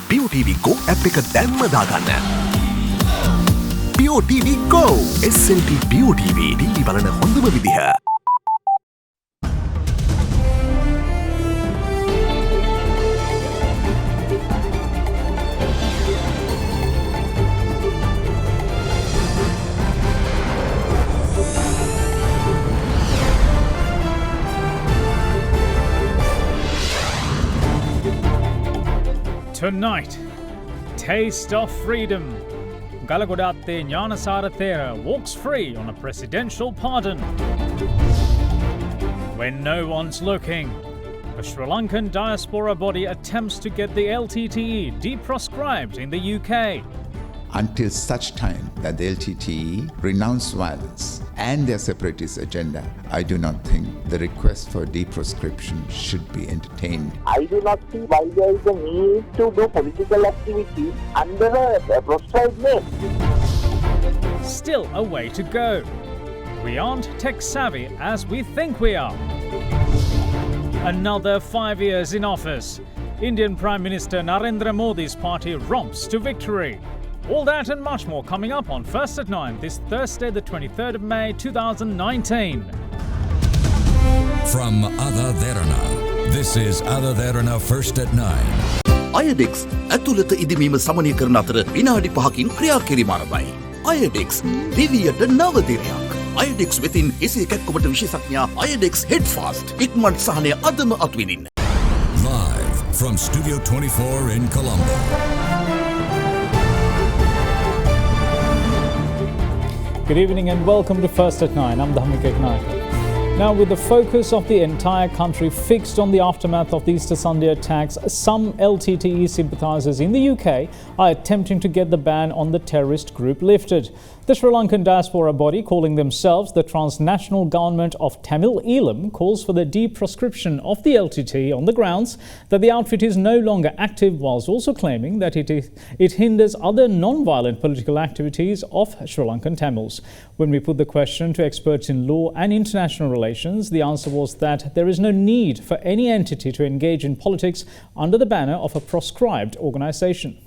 POTV Go app එක දැන්ම දාගන්න. POTV Go SLT POTV TV බලන හොඳම විදිහ. Tonight, Taste of Freedom. Galagodatte Nyanasara Thera walks free on a presidential pardon. When no one's looking, a Sri Lankan diaspora body attempts to get the LTTE deproscribed in the UK. Until such time that the LTTE renounce violence and their separatist agenda, I do not think the request for deproscription should be entertained. I do not see why there is a need to do political activity under a proscribed name. Still a way to go. We aren't tech savvy as we think we are. Another 5 years in office. Indian Prime Minister Narendra Modi's party romps to victory. All that and much more coming up on First at 9 this Thursday, the 23rd of May 2019. From AdaDerana, this is AdaDerana First at 9. අයඩෙක්ස් ඇතුළත ඉදිමීම සමනය කරන අතර විනාඩි 5කින් ක්‍රියා කිරීම ආරම්භයි. අයඩෙක්ස් දිවියට නව දිරයක්. අයඩෙක්ස් වෙතින් එසේ කැක්කුමට විශේෂඥා අයඩෙක්ස් හෙඩ් ෆාස්ට් ඉක්මන් සහනය අදම අත්විඳින්න. Live from Studio 24 in Colombo. Good evening and welcome to First at 9. I'm Dhamik Eknaik. Now, with the focus of the entire country fixed on the aftermath of the Easter Sunday attacks, some LTTE sympathisers in the UK are attempting to get the ban on the terrorist group lifted. The Sri Lankan diaspora body, calling themselves the Transnational Government of Tamil Eelam, calls for the deproscription of the LTTE on the grounds that the outfit is no longer active, whilst also claiming that it hinders other non-violent political activities of Sri Lankan Tamils. When we put the question to experts in law and international relations, the answer was that there is no need for any entity to engage in politics under the banner of a proscribed organisation.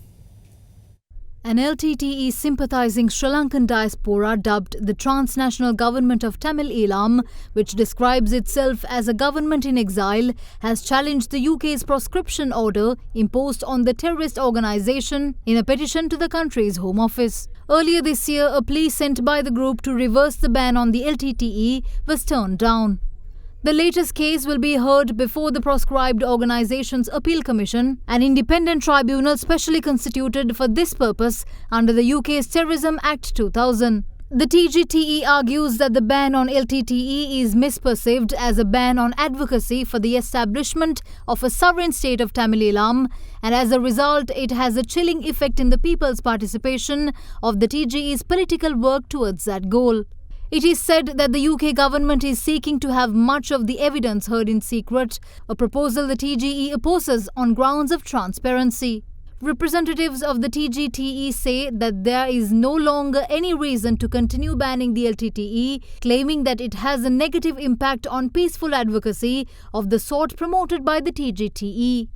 An LTTE sympathising Sri Lankan diaspora dubbed the Transnational Government of Tamil Eelam, which describes itself as a government in exile, has challenged the UK's proscription order imposed on the terrorist organisation in a petition to the country's Home Office. Earlier this year, a plea sent by the group to reverse the ban on the LTTE was turned down. The latest case will be heard before the proscribed organisation's Appeal Commission, an independent tribunal specially constituted for this purpose under the UK's Terrorism Act 2000. The TGTE argues that the ban on LTTE is misperceived as a ban on advocacy for the establishment of a sovereign state of Tamil Eelam, and as a result it has a chilling effect in the people's participation of the TGE's political work towards that goal. It is said that the UK government is seeking to have much of the evidence heard in secret, a proposal the TGE opposes on grounds of transparency. Representatives of the TGTE say that there is no longer any reason to continue banning the LTTE, claiming that it has a negative impact on peaceful advocacy of the sort promoted by the TGTE.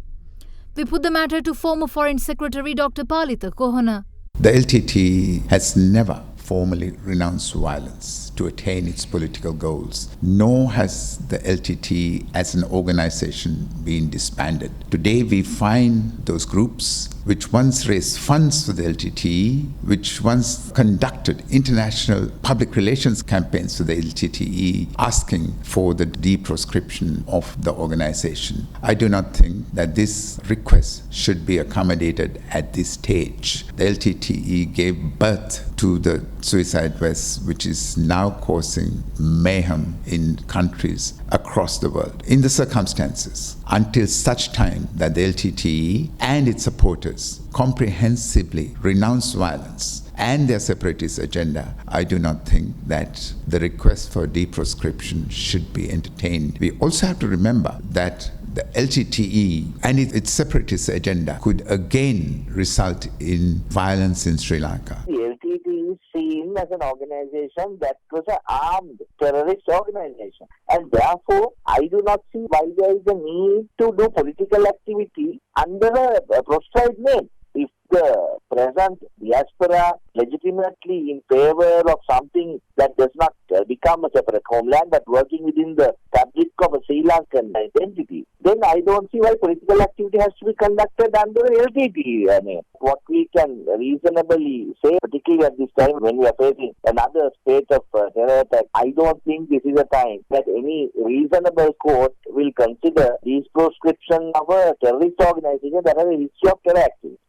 We put the matter to former Foreign Secretary Dr. Palitha Kohana. The LTTE has never formally renounced violence to attain its political goals, nor has the LTTE as an organization been disbanded. Today we find those groups which once raised funds for the LTTE, which once conducted international public relations campaigns for the LTTE, asking for the deproscription of the organization. I do not think that this request should be accommodated at this stage. The LTTE gave birth to the suicide vest, which is now causing mayhem in countries across the world. In the circumstances, until such time that the LTTE and its supporters comprehensively renounce violence and their separatist agenda, I do not think that the request for deproscription should be entertained. We also have to remember that the LTTE and its separatist agenda could again result in violence in Sri Lanka. The LTTE is seen as an organization that was an armed terrorist organization. And therefore, I do not see why there is a need to do political activity under a proscribed name. the present diaspora legitimately in favor of something that does not become a separate homeland but working within the fabric of a Sri Lankan identity, then I don't see why political activity has to be conducted under LTT. I mean, what we can reasonably say, particularly at this time when we are facing another spate of terror attack, I don't think this is a time that any reasonable court will consider these proscription of a terrorist organization that has a history of terror activity.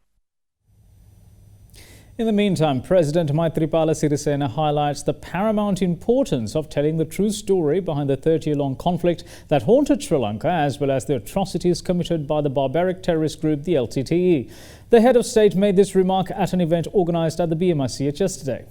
In the meantime, President Maithripala Sirisena highlights the paramount importance of telling the true story behind the 30-year-long conflict that haunted Sri Lanka, as well as the atrocities committed by the barbaric terrorist group, the LTTE. The head of state made this remark at an event organised at the BMICH yesterday.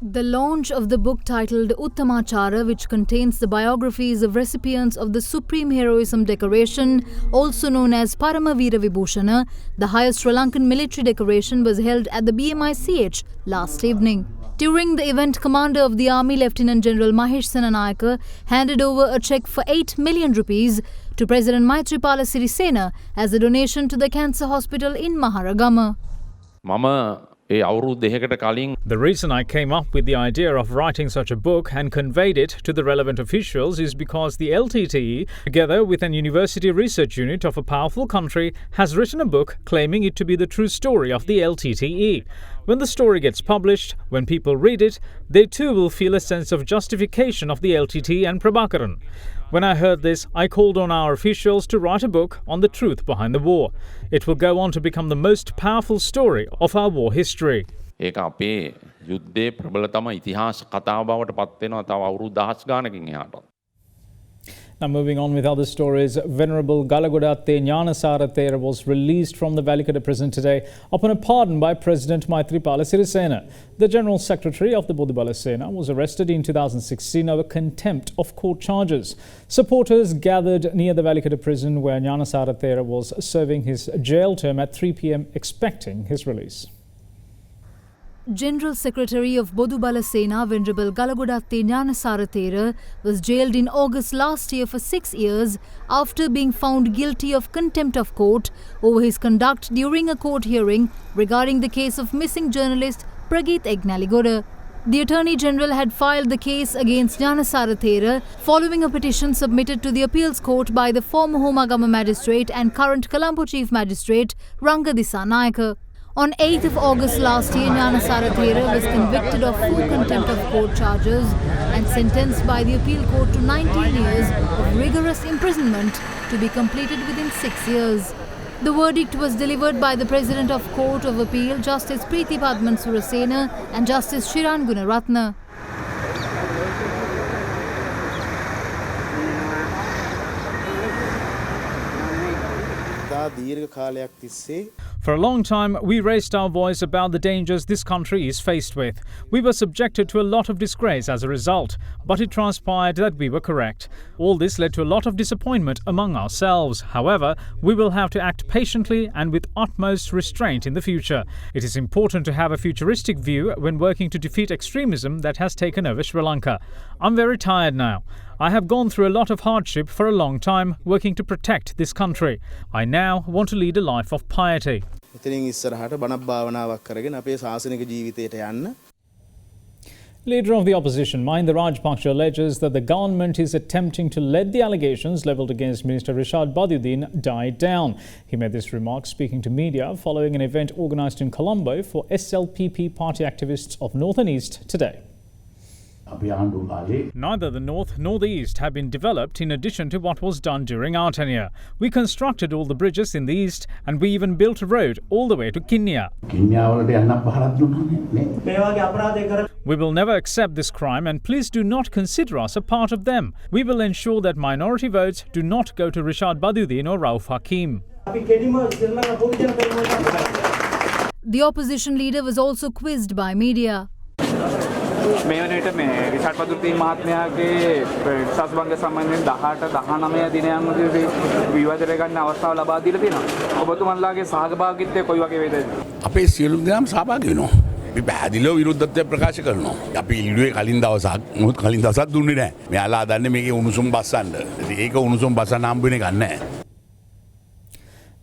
The launch of the book titled Uttamachara, which contains the biographies of recipients of the Supreme Heroism Decoration, also known as Paramavira Vibhushana, the highest Sri Lankan military decoration, was held at the BMICH last evening. During the event, Commander of the Army Lieutenant General Mahesh Senanayake handed over a cheque for 8 million rupees to President Maithripala Sirisena as a donation to the cancer hospital in Maharagama. The reason I came up with the idea of writing such a book and conveyed it to the relevant officials is because the LTTE, together with an university research unit of a powerful country, has written a book claiming it to be the true story of the LTTE. When the story gets published, when people read it, they too will feel a sense of justification of the LTTE and Prabhakaran. When I heard this, I called on our officials to write a book on the truth behind the war. It will go on to become the most powerful story of our war history. Now moving on with other stories, Venerable Galagodatte Gnanasara Thera was released from the Valikada prison today upon a pardon by President Maithripala Sirisena. The General Secretary of the Bodhibala Sena was arrested in 2016 over contempt of court charges. Supporters gathered near the Valikada prison where Gnanasara Thera was serving his jail term at 3 p.m. expecting his release. General Secretary of Bodhibala Sena, Venerable Galagodatte Gnanasara Thera, was jailed in August last year for 6 years after being found guilty of contempt of court over his conduct during a court hearing regarding the case of missing journalist Prageet Egnaligoda. The Attorney General had filed the case against Gnanasara Thera following a petition submitted to the appeals court by the former Homagama magistrate and current Colombo Chief Magistrate Ranga Disanayake. On 8th of August last year, Gnanasara Thera was convicted of 4 contempt of court charges and sentenced by the appeal court to 19 years of rigorous imprisonment to be completed within 6 years. The verdict was delivered by the President of Court of Appeal, Justice Preeti Padman Surasena and Justice Shiran Gunaratna. For a long time, we raised our voice about the dangers this country is faced with. We were subjected to a lot of disgrace as a result, but it transpired that we were correct. All this led to a lot of disappointment among ourselves. However, we will have to act patiently and with utmost restraint in the future. It is important to have a futuristic view when working to defeat extremism that has taken over Sri Lanka. I'm very tired now. I have gone through a lot of hardship for a long time working to protect this country. I now want to lead a life of piety. Leader of the opposition, Mahinda Rajapaksa, alleges that the government is attempting to let the allegations levelled against Minister Rishad Badiuddin die down. He made this remark speaking to media following an event organised in Colombo for SLPP party activists of North and East today. Neither the North nor the East have been developed in addition to what was done during our tenure. We constructed all the bridges in the East and we even built a road all the way to Kinya. We will never accept this crime and please do not consider us a part of them. We will ensure that minority votes do not go to Rishad Badiuddin or Rauf Hakim. The opposition leader was also quizzed by media. Rishad බදුද්දීන් මහත්මයාගේ විශ්වාසභංග සම්බන්ධයෙන් 18-19 දිනයන්වලදී විවාදයට ගන්න අවස්ථාව ලබා දීලා තියෙනවා. ඔබතුමන්ලාගේ සහභාගීත්වය කොයි වගේ වේද? අපේ සියලුම දෙනාම සහභාගී වෙනවා. අපි පැහැදිලිව විරුද්ධත්වය ප්‍රකාශ කරනවා. අපි ඉල්ලුවේ කලින් දවසක් දුන්නේ නැහැ. මෙයාලා හදන්නේ මේකේ උණුසුම් බස්සන්න. ඒක උණුසුම් බස්සන්න හම්බ වෙන එකක් නැහැ.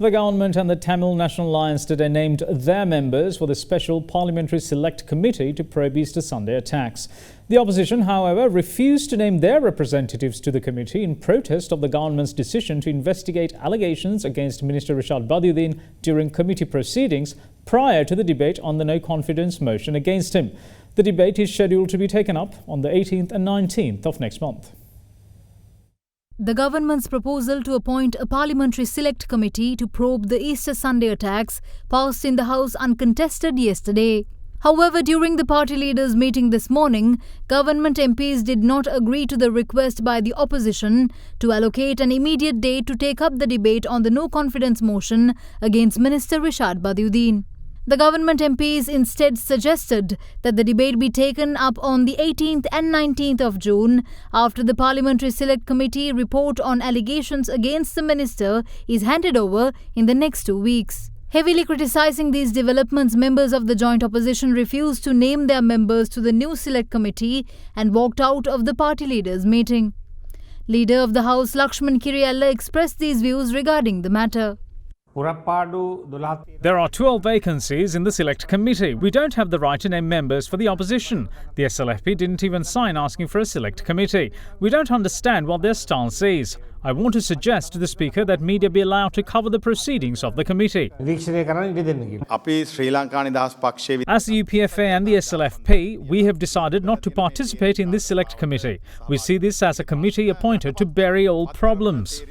The government and the Tamil National Alliance today named their members for the Special Parliamentary Select Committee to probe Easter Sunday attacks. The opposition, however, refused to name their representatives to the committee in protest of the government's decision to investigate allegations against Minister Rishad Badiuddin during committee proceedings prior to the debate on the no-confidence motion against him. The debate is scheduled to be taken up on the 18th and 19th of next month. The government's proposal to appoint a parliamentary select committee to probe the Easter Sunday attacks passed in the House uncontested yesterday. However, during the party leaders' meeting this morning, government MPs did not agree to the request by the opposition to allocate an immediate date to take up the debate on the no-confidence motion against Minister Rishad Badiuddin. The government MPs instead suggested that the debate be taken up on the 18th and 19th of June after the Parliamentary Select Committee report on allegations against the minister is handed over in the next 2 weeks. Heavily criticizing these developments, members of the joint opposition refused to name their members to the new Select Committee and walked out of the party leaders' meeting. Leader of the House Lakshman Kiriyalla expressed these views regarding the matter. There are 12 vacancies in the Select Committee. We don't have the right to name members for the opposition. The SLFP didn't even sign asking for a Select Committee. We don't understand what their stance is. I want to suggest to the Speaker that media be allowed to cover the proceedings of the committee. As the UPFA and the SLFP, we have decided not to participate in this Select Committee. We see this as a committee appointed to bury all problems.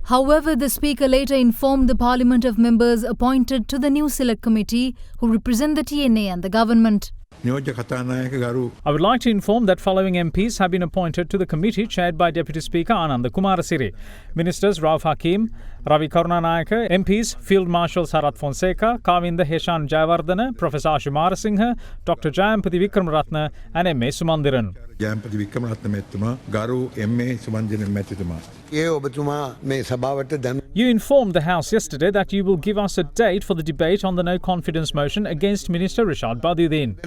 However, the Speaker later informed the Parliament of members appointed to the new Select Committee who represent the TNA and the government. I would like to inform that following MPs have been appointed to the committee chaired by Deputy Speaker Ananda Kumarasiri. Ministers Rauf Hakim, Ravi Karunanayaka, MPs Field Marshal Sarath Fonseca, Kavinda Heshan Jayawardena, Professor Ashu Marasinha, Dr. Jayampati Vikramaratne and M.A. Sumandiran. You informed the House yesterday that you will give us a date for the debate on the no-confidence motion against Minister Rishad Badiuddin.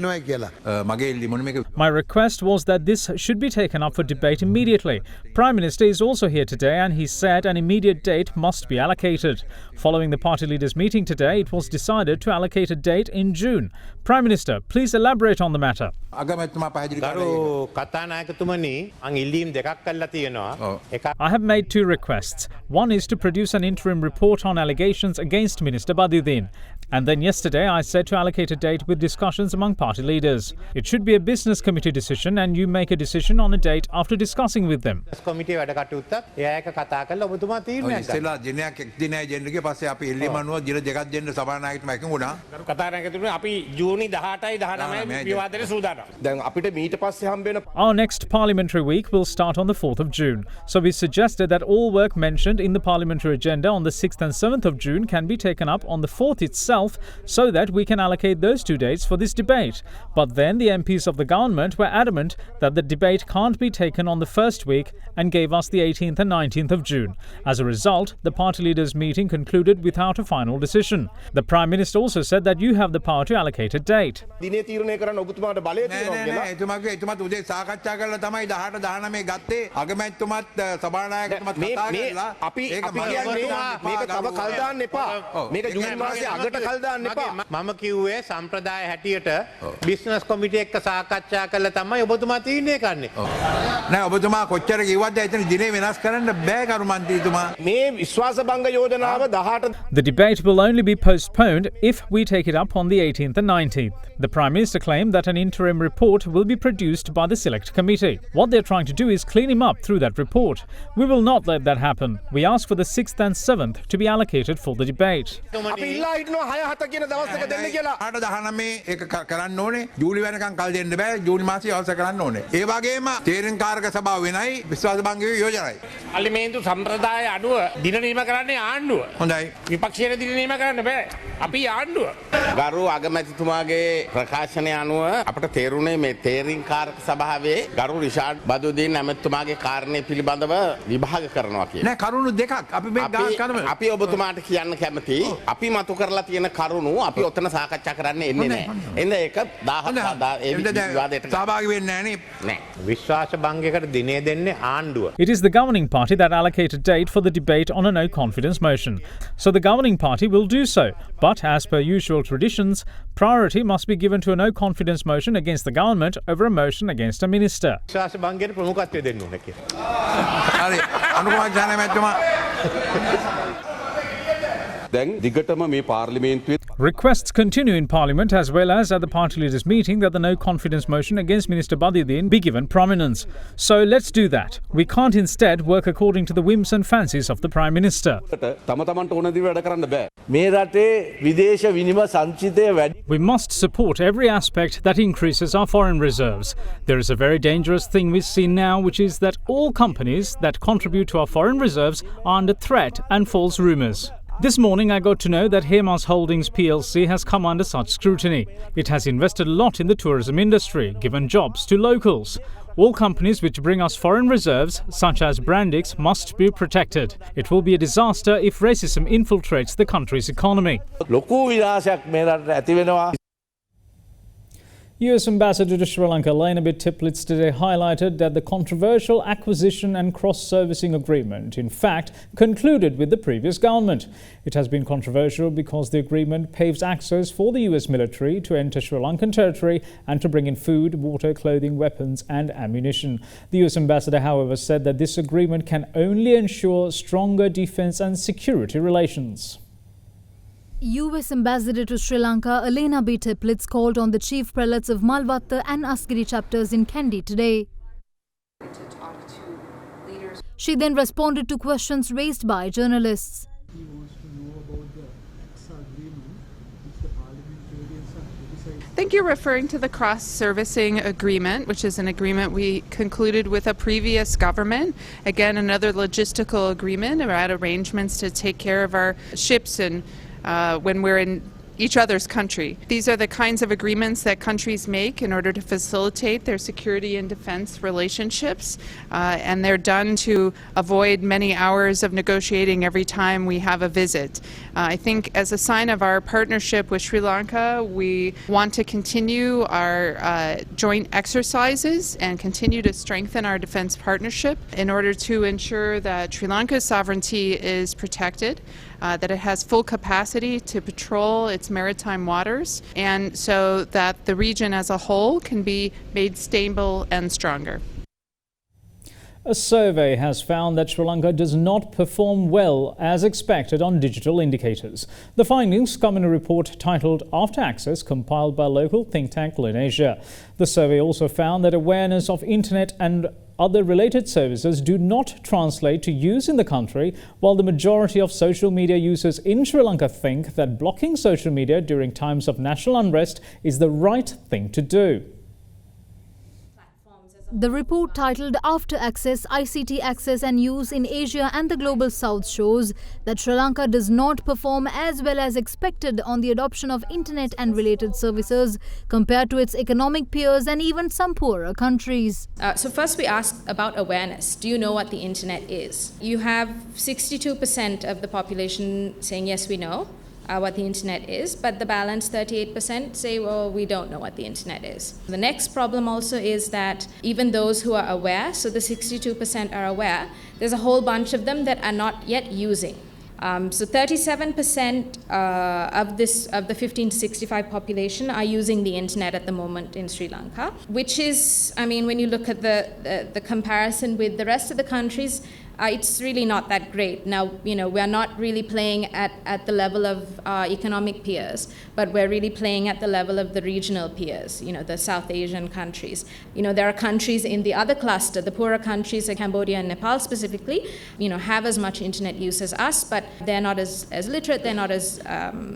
My request was that this should be taken up for debate immediately. Prime Minister is also here today and he said an immediate date must be allocated. Following the party leaders' meeting today, it was decided to allocate a date in June. Prime Minister, please elaborate on the matter. I have made 2 requests. One is to produce an interim report on allegations against Minister Badiuddin. And then yesterday I said to allocate a date with discussions among party leaders. It should be a business committee decision and you make a decision on a date after discussing with them. Our next parliamentary week will start on the 4th of June. So we suggested that all work mentioned in the parliamentary agenda on the 6th and 7th of June can be taken up on the 4th itself so that we can allocate those 2 dates for this debate. But then the MPs of the government were adamant that the debate can't be taken on the first week and gave us the 18th and 19th of June. As a result, the party leaders' meeting concluded without a final decision. The Prime Minister also said that you have the power to allocate a date. මම කිව්වේ සම්ප්‍රදාය හැටියට business කොමිටි එක්ක සාකච්ඡා කරලා තමයි ඔබතුමා තීරණය කරන්නේ. නෑ ඔබතුමා කොච්චර කිව්වද එතන දිනේ වෙනස් කරන්න බෑ කරු මන්ත්‍රීතුමා. මේ විශ්වාසභංග යෝජනාව 18. The debate will only be postponed if we take it up on the 18th and 19th. The Prime Minister claimed that an interim report will be produced by the Select Committee. What they're trying to do is clean him up through that report. We will not let that happen. We ask for the 6th and 7th to be allocated for the debate. අපි ඉල්ලා හිටනවා 6-7 කියන දවස් එක දෙන්න කියලා. 8-19 ඒක කරන්න ඕනේ. ජූලි වෙනකන් කල් දෙන්න බෑ. ජූලි මාසයේ අවශ්‍ය කරන්න ඕනේ. ඒ වගේම තේරෙන කාර්ක සභාව වෙනයි විශ්වාසභංගයේ යෝජනයි. පාර්ලිමේන්තු සම්ප්‍රදාය අනුව දින නියම කරන්නේ ආණ්ඩුව. හොඳයි. විපක්ෂයේ දින නියම කරන්න බෑ. අපි ආණ්ඩුව. ගරු අගමැතිතුමාගේ ප්‍රකාශනය අනුව අපට තේරුණේ මේ තේරීම් කාරක සභාවේ ගරු රිෂාඩ් බදුදීන් ඇමතිතුමාගේ කාරණය පිළිබඳව විභාග කරනවා කියලා. නෑ කරුණු දෙකක් අපි මේ අපි ඔබතුමාට කියන්න කැමති අපි මතු කරලා තියෙන කරුණු අපි ඔතන සාකච්ඡා කරන්න එන්නේ නැහැ. එන්න ඒක 17 සහභාගී වෙන්නේ නැහැ නේ. විශ්වාස භංගයකට දිනේ දෙන්නේ ආණ්ඩුව. It is the governing party that allocated date for the debate on a no-confidence motion. So the governing party will do so. But as per usual traditions, priority must be given to a no-confidence motion against the government over a motion against a minister. විශ්වාස භංගයට ප්‍රමුඛත්වය දෙන්න ඕනේ කියලා. හරි අනුකුමාර ජනමැතිතුමා Requests continue in Parliament as well as at the party leaders' meeting that the no-confidence motion against Minister Badruddin be given prominence. So let's do that. We can't instead work according to the whims and fancies of the Prime Minister. We must support every aspect that increases our foreign reserves. There is a very dangerous thing we see now, which is that all companies that contribute to our foreign reserves are under threat and false rumours. This morning I got to know that Hemas Holdings PLC has come under such scrutiny. It has invested a lot in the tourism industry, given jobs to locals. All companies which bring us foreign reserves, such as Brandix, must be protected. It will be a disaster if racism infiltrates the country's economy. US Ambassador to Sri Lanka, Lankas Teplitz, today highlighted that the controversial acquisition and cross-servicing agreement, in fact, concluded with the previous government. It has been controversial because the agreement paves access for the US military to enter Sri Lankan territory and to bring in food, water, clothing, weapons and ammunition. The US Ambassador, however, said that this agreement can only ensure stronger defence and security relations. US Ambassador to Sri Lanka, Elena B. Teplitz, called on the chief prelates of Malvatta and Asgiri chapters in Kandy today. She then responded to questions raised by journalists. I think you're referring to the cross-servicing agreement, which is an agreement we concluded with a previous government. Again, another logistical agreement about arrangements to take care of our ships and when we're in each other's country. These are the kinds of agreements that countries make in order to facilitate their security and defense relationships, and they're done to avoid many hours of negotiating every time we have a visit. I think as a sign of our partnership with Sri Lanka, we want to continue our joint exercises and continue to strengthen our defense partnership in order to ensure that Sri Lanka's sovereignty is protected, that it has full capacity to patrol its maritime waters, and so that the region as a whole can be made stable and stronger. A survey has found that Sri Lanka does not perform well as expected on digital indicators. The findings come in a report titled After Access, compiled by local think tank Lenasia. The survey also found that awareness of internet and other related services do not translate to use in the country, while the majority of social media users in Sri Lanka think that blocking social media during times of national unrest is the right thing to do. The report, titled After Access, ICT Access and Use in Asia and the Global South, shows that Sri Lanka does not perform as well as expected on the adoption of internet and related services compared to its economic peers and even some poorer countries. So first we ask about awareness. Do you know what the internet is? You have 62% of the population saying yes, we know what the internet is, but the balance 38% say, well, we don't know what the internet is. The next problem also is that even those who are aware, so the 62% are aware, there's a whole bunch of them that are not yet using. So 37% of the 15 to 65 population are using the internet at the moment in Sri Lanka, which is, I mean, when you look at the comparison with the rest of the countries, it's really not that great. Now, you know, we're not really playing at the level of our economic peers, but we're really playing at the level of the regional peers, you know, the South Asian countries. You know, there are countries in the other cluster, the poorer countries, like Cambodia and Nepal specifically, you know, have as much internet use as us, but they're not as literate, they're not as,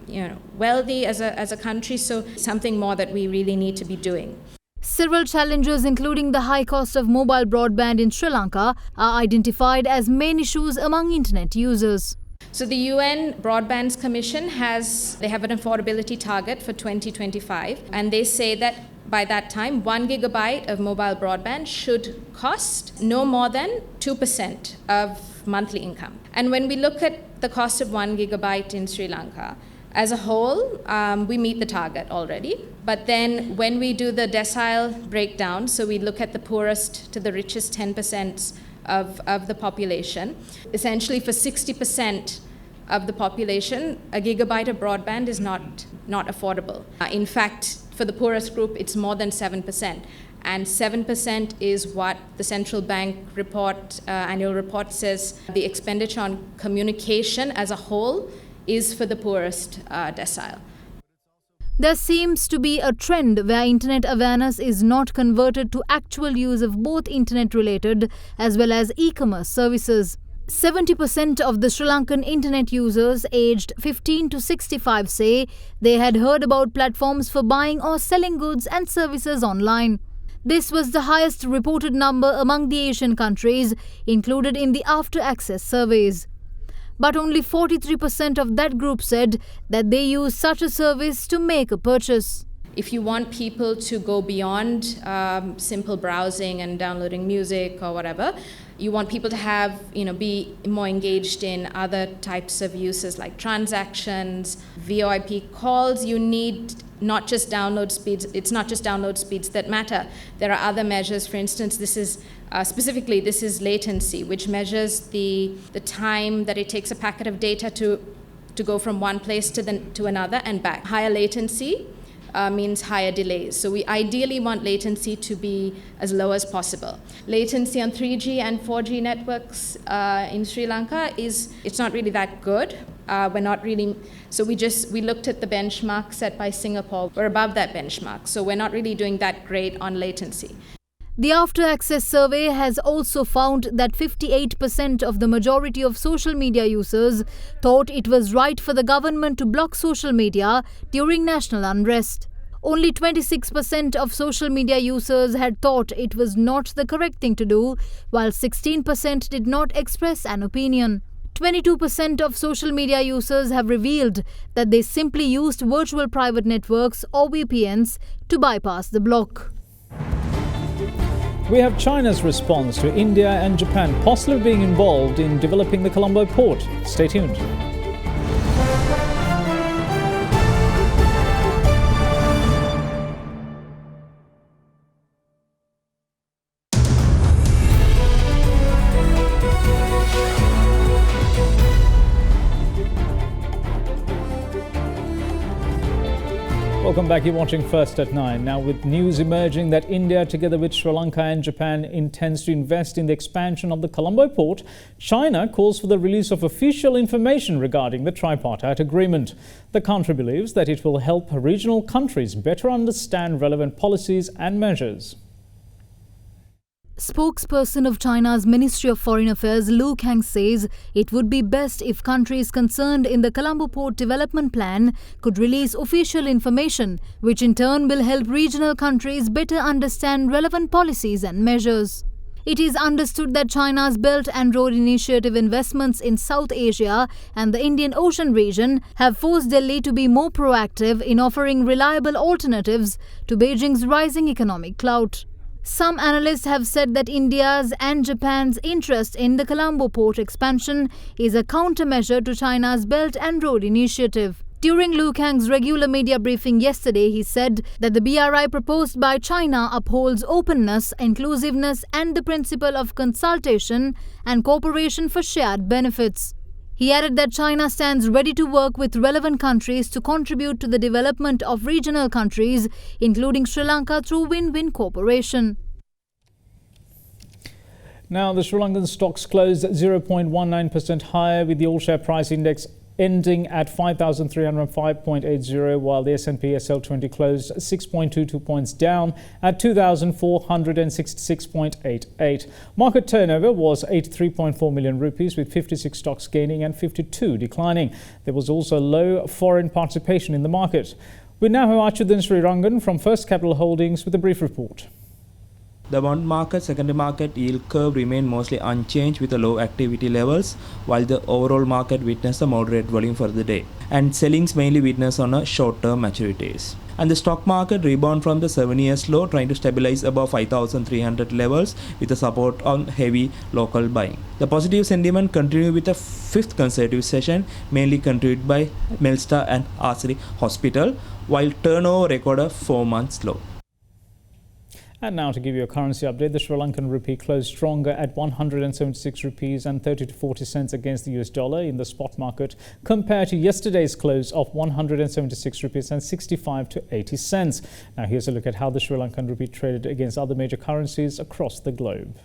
you know, wealthy as a country, so something more that we really need to be doing. Several challenges, including the high cost of mobile broadband in Sri Lanka, are identified as main issues among internet users. So the UN Broadband Commission they have an affordability target for 2025, and they say that by that time, 1 gigabyte of mobile broadband should cost no more than 2% of monthly income. And when we look at the cost of 1 gigabyte in Sri Lanka, as a whole, we meet the target already. But then when we do the decile breakdown, so we look at the poorest to the richest 10% of the population, essentially for 60% of the population, a gigabyte of broadband is not affordable. In fact, for the poorest group, it's more than 7%. And 7% is what the central bank annual report says the expenditure on communication as a whole is for the poorest decile. There seems to be a trend where internet awareness is not converted to actual use of both internet-related as well as e-commerce services. 70% of the Sri Lankan internet users aged 15 to 65 say they had heard about platforms for buying or selling goods and services online. This was the highest reported number among the Asian countries included in the After Access surveys. But only 43% of that group said that they use such a service to make a purchase. If you want people to go beyond simple browsing and downloading music or whatever, you want people to be more engaged in other types of uses like transactions, VoIP calls. You need not just download speeds. It's not just download speeds that matter. There are other measures. For instance, this is latency, which measures the time that it takes a packet of data to go from one place to another and back. Higher latency means higher delays. So we ideally want latency to be as low as possible. Latency on 3G and 4G networks in Sri Lanka it's not really that good. So we looked at the benchmark set by Singapore. We're above that benchmark. So we're not really doing that great on latency. The After Access survey has also found that 58% of the majority of social media users thought it was right for the government to block social media during national unrest. Only 26% of social media users had thought it was not the correct thing to do, while 16% did not express an opinion. 22% of social media users have revealed that they simply used virtual private networks or VPNs to bypass the block. We have China's response to India and Japan possibly being involved in developing the Colombo port. Stay tuned. Welcome back. You're watching First at 9. Now, with news emerging that India, together with Sri Lanka and Japan, intends to invest in the expansion of the Colombo port, China calls for the release of official information regarding the tripartite agreement. The country believes that it will help regional countries better understand relevant policies and measures. Spokesperson of China's Ministry of Foreign Affairs Lu Kang says it would be best if countries concerned in the Colombo Port Development Plan could release official information, which in turn will help regional countries better understand relevant policies and measures. It is understood that China's Belt and Road Initiative investments in South Asia and the Indian Ocean region have forced Delhi to be more proactive in offering reliable alternatives to Beijing's rising economic clout. Some analysts have said that India's and Japan's interest in the Colombo port expansion is a countermeasure to China's Belt and Road Initiative. During Lu Kang's regular media briefing yesterday, he said that the BRI proposed by China upholds openness, inclusiveness and the principle of consultation and cooperation for shared benefits. He added that China stands ready to work with relevant countries to contribute to the development of regional countries, including Sri Lanka, through win-win cooperation. Now, the Sri Lankan stocks closed 0.19% higher, with the all-share price index ending at 5,305.80, while the S&P SL20 closed 6.22 points down at 2,466.88. Market turnover was 83.4 million rupees, with 56 stocks gaining and 52 declining. There was also low foreign participation in the market. We now have Achudan Srirangan from First Capital Holdings with a brief report. The bond market, secondary market yield curve remained mostly unchanged with the low activity levels, while the overall market witnessed a moderate volume for the day. And sellings mainly witnessed on a short-term maturities. And the stock market rebound from the 7-year low, trying to stabilize above 5,300 levels with a support on heavy local buying. The positive sentiment continued with a fifth consecutive session, mainly contributed by Melstar and Arsari Hospital, while turnover recorded a 4-month low. And now to give you a currency update, the Sri Lankan rupee closed stronger at 176 rupees and 30 to 40 cents against the US dollar in the spot market compared to yesterday's close of 176 rupees and 65 to 80 cents. Now here's a look at how the Sri Lankan rupee traded against other major currencies across the globe.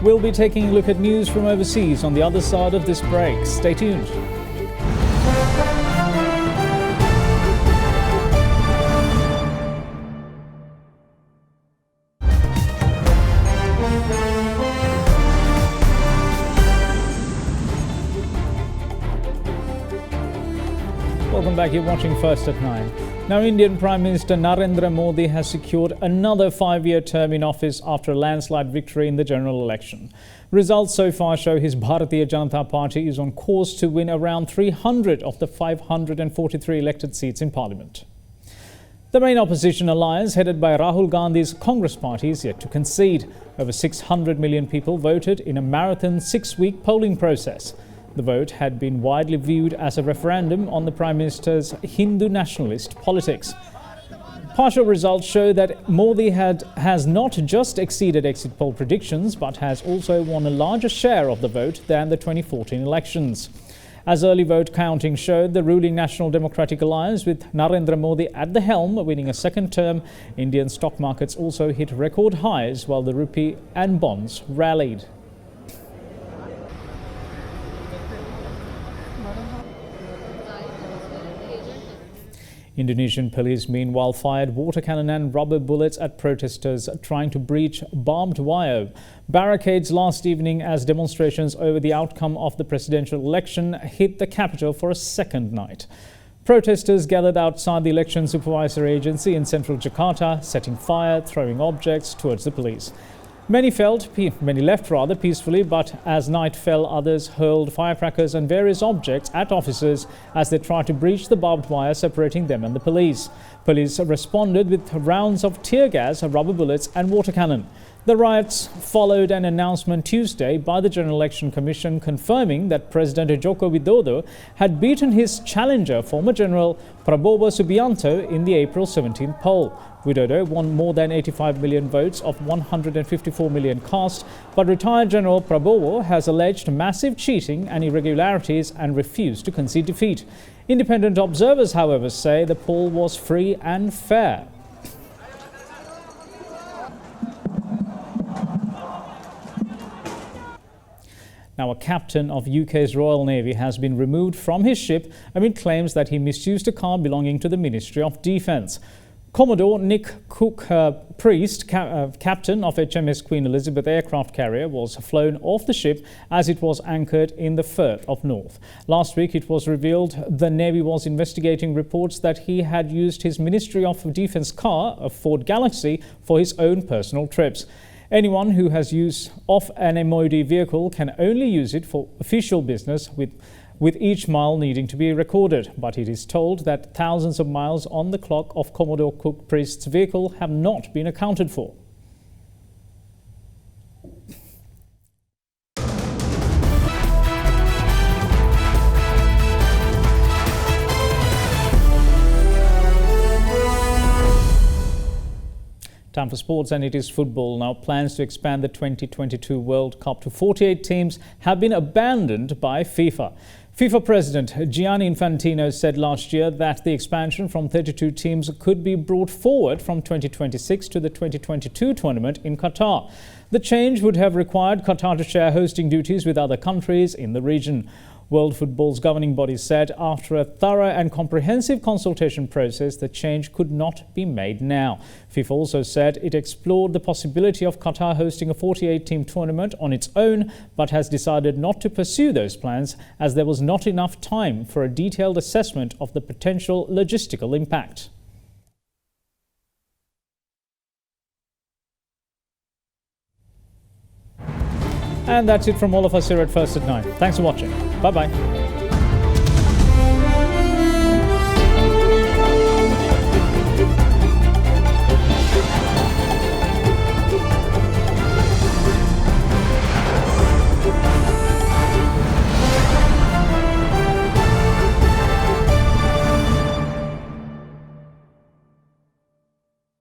We'll be taking a look at news from overseas on the other side of this break. Stay tuned. Welcome back. You're watching First at 9. Now, Indian Prime Minister Narendra Modi has secured another 5-year term in office after a landslide victory in the general election. Results so far show his Bharatiya Janata Party is on course to win around 300 of the 543 elected seats in Parliament. The main opposition alliance, headed by Rahul Gandhi's Congress Party, is yet to concede. Over 600 million people voted in a marathon 6-week polling process. The vote had been widely viewed as a referendum on the Prime Minister's Hindu nationalist politics. Partial results show that Modi has not just exceeded exit poll predictions, but has also won a larger share of the vote than the 2014 elections. As early vote counting showed, the ruling National Democratic Alliance, with Narendra Modi at the helm, winning a second term, Indian stock markets also hit record highs, while the rupee and bonds rallied. Indonesian police meanwhile fired water cannon and rubber bullets at protesters trying to breach barbed wire barricades last evening as demonstrations over the outcome of the presidential election hit the capital for a second night. Protesters gathered outside the election supervisory agency in central Jakarta, setting fire, throwing objects towards the police. Many left peacefully, but as night fell, others hurled firecrackers and various objects at officers as they tried to breach the barbed wire separating them and the police. Police responded with rounds of tear gas, rubber bullets and water cannon. The riots followed an announcement Tuesday by the General Election Commission confirming that President Joko Widodo had beaten his challenger, former General Prabowo Subianto, in the April 17 poll. Widodo won more than 85 million votes of 154 million cast, but retired General Prabowo has alleged massive cheating and irregularities and refused to concede defeat. Independent observers, however, say the poll was free and fair. Now, a captain of UK's Royal Navy has been removed from his ship amid claims that he misused a car belonging to the Ministry of Defence. Commodore Nick Cook-Priest, captain of HMS Queen Elizabeth aircraft carrier, was flown off the ship as it was anchored in the Firth of North. Last week, it was revealed the Navy was investigating reports that he had used his Ministry of Defence car, a Ford Galaxy, for his own personal trips. Anyone who has use of an MOD vehicle can only use it for official business, with each mile needing to be recorded. But it is told that thousands of miles on the clock of Commodore Cook-Priest's vehicle have not been accounted for. Time for sports, and it is football. Now, plans to expand the 2022 World Cup to 48 teams have been abandoned by FIFA. FIFA President Gianni Infantino said last year that the expansion from 32 teams could be brought forward from 2026 to the 2022 tournament in Qatar. The change would have required Qatar to share hosting duties with other countries in the region. World Football's governing body said after a thorough and comprehensive consultation process, the change could not be made now. FIFA also said it explored the possibility of Qatar hosting a 48-team tournament on its own, but has decided not to pursue those plans as there was not enough time for a detailed assessment of the potential logistical impact. And that's it from all of us here at First at 9. Thanks for watching. Bye-bye.